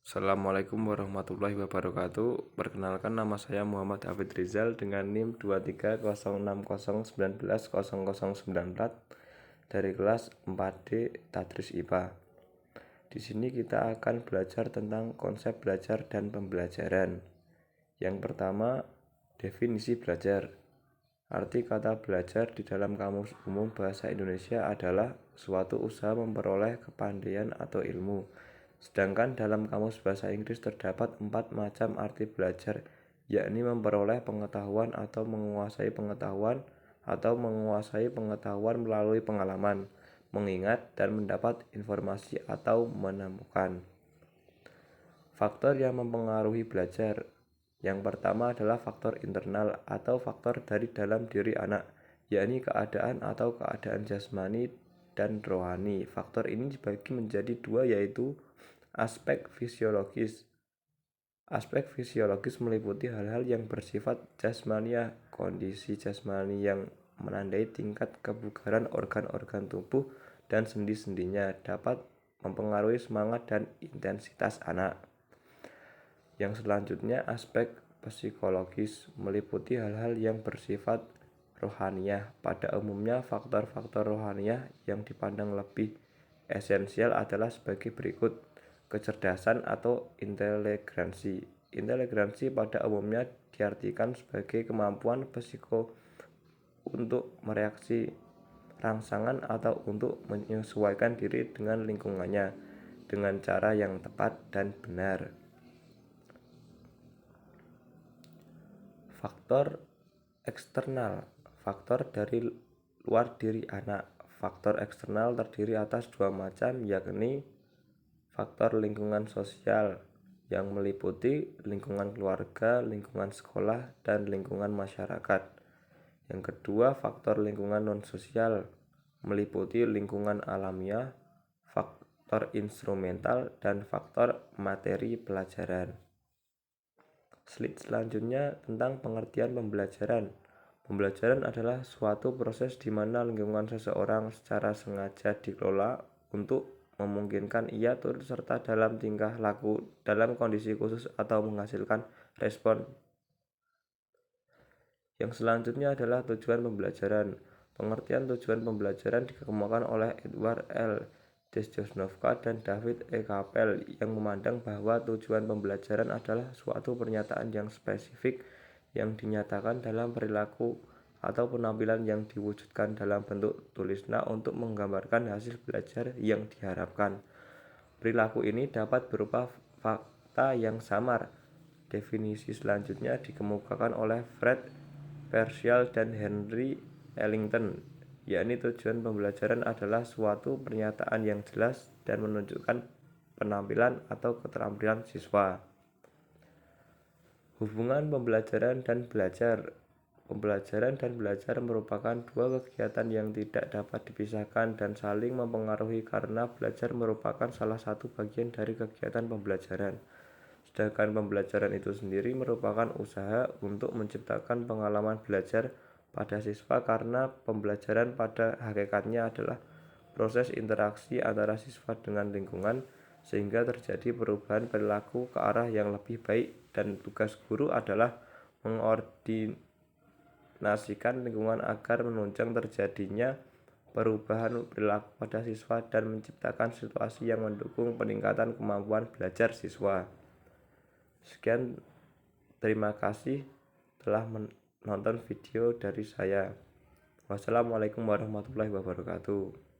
Assalamualaikum warahmatullahi wabarakatuh. Perkenalkan, nama saya Muhammad Hafid Rizal dengan NIM 230601919004 dari kelas 4D Tadris IPA. Di sini kita akan belajar tentang konsep belajar dan pembelajaran. Yang pertama, definisi belajar. Arti kata belajar di dalam Kamus Umum Bahasa Indonesia adalah suatu usaha memperoleh kepandaian atau ilmu. Sedangkan dalam Kamus Bahasa Inggris terdapat 4 macam arti belajar, yakni memperoleh pengetahuan atau menguasai pengetahuan melalui pengalaman, mengingat dan mendapat informasi atau menemukan. Faktor yang mempengaruhi belajar. Yang pertama adalah faktor internal atau faktor dari dalam diri anak, yakni keadaan atau keadaan jasmani dan rohani. Faktor ini dibagi menjadi dua, yaitu aspek fisiologis. Aspek fisiologis meliputi hal-hal yang bersifat jasmaniah. Kondisi jasmani yang menandai tingkat kebugaran organ-organ tubuh dan sendi-sendinya dapat mempengaruhi semangat dan intensitas anak. Yang selanjutnya, aspek psikologis meliputi hal-hal yang bersifat rohaniah. Pada umumnya, faktor-faktor rohaniah yang dipandang lebih esensial adalah sebagai berikut: kecerdasan atau inteligensi. Inteligensi pada umumnya diartikan sebagai kemampuan psiko untuk mereaksi rangsangan atau untuk menyesuaikan diri dengan lingkungannya dengan cara yang tepat dan benar. Faktor eksternal, faktor dari luar diri anak. Faktor eksternal terdiri atas dua macam, yakni faktor lingkungan sosial yang meliputi lingkungan keluarga, lingkungan sekolah, dan lingkungan masyarakat. Yang kedua, faktor lingkungan non-sosial meliputi lingkungan alamiah, faktor instrumental, dan faktor materi pelajaran. Slide selanjutnya tentang pengertian pembelajaran. Pembelajaran adalah suatu proses di mana lingkungan seseorang secara sengaja dikelola untuk memungkinkan ia turut serta dalam tingkah laku dalam kondisi khusus atau menghasilkan respon. Yang selanjutnya adalah tujuan pembelajaran. Pengertian tujuan pembelajaran dikemukakan oleh Edward L. Desjosnovka dan David E. Kapel yang memandang bahwa tujuan pembelajaran adalah suatu pernyataan yang spesifik yang dinyatakan dalam perilaku atau penampilan yang diwujudkan dalam bentuk tulisna untuk menggambarkan hasil belajar yang diharapkan. Perilaku ini dapat berupa fakta yang samar. Definisi selanjutnya dikemukakan oleh Fred Pearsall dan Henry Ellington, yakni tujuan pembelajaran adalah suatu pernyataan yang jelas dan menunjukkan penampilan atau keterampilan siswa. Hubungan pembelajaran dan belajar. Pembelajaran dan belajar merupakan dua kegiatan yang tidak dapat dipisahkan dan saling mempengaruhi karena belajar merupakan salah satu bagian dari kegiatan pembelajaran. Sedangkan pembelajaran itu sendiri merupakan usaha untuk menciptakan pengalaman belajar pada siswa karena pembelajaran pada hakikatnya adalah proses interaksi antara siswa dengan lingkungan sehingga terjadi perubahan perilaku ke arah yang lebih baik, dan tugas guru adalah mengordinasikan lingkungan agar menunjang terjadinya perubahan perilaku pada siswa dan menciptakan situasi yang mendukung peningkatan kemampuan belajar siswa. Sekian, terima kasih telah menonton video dari saya. Wassalamualaikum warahmatullahi wabarakatuh.